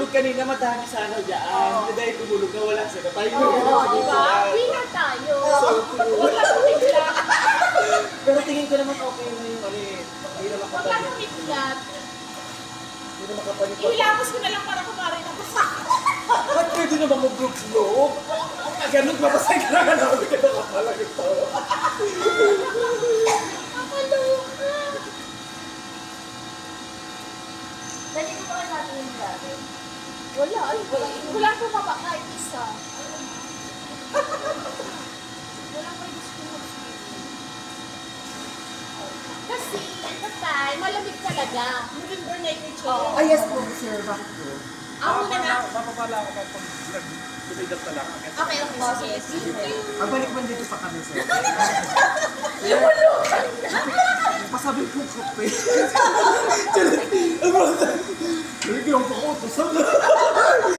tumulog kanina, madami sana dyan. Dahil tumulog ka, wala sila. Tayo Diba? Winner tayo. Huwag lang tumiglat. Pero tingin ko naman okay na yung ano eh. Hindi na Huwag lang makapalit. tumiglat. Hindi na makapalit. Ihilamos ko na lang para kumari ng basa. Ba't pwede naman mag-group vlog? Ganun, mapasay ka na namin ka nakapalag ito. Nakaloka. Dali ko pa natin yung dati. Wala. Wala ko pa kahit isa. Wala ko gusto mag-swimming. Kasi, tatay, malamig talaga. November 9 yung chill. Ah, yes po, sir. Bakit po? Ako na na. Mapapala ako pag nag-sumidat na lang. Okay, sige. Ang balik mo dito sa kami, sir. Pasabi po kape. Ano? Hindi ko pa ko.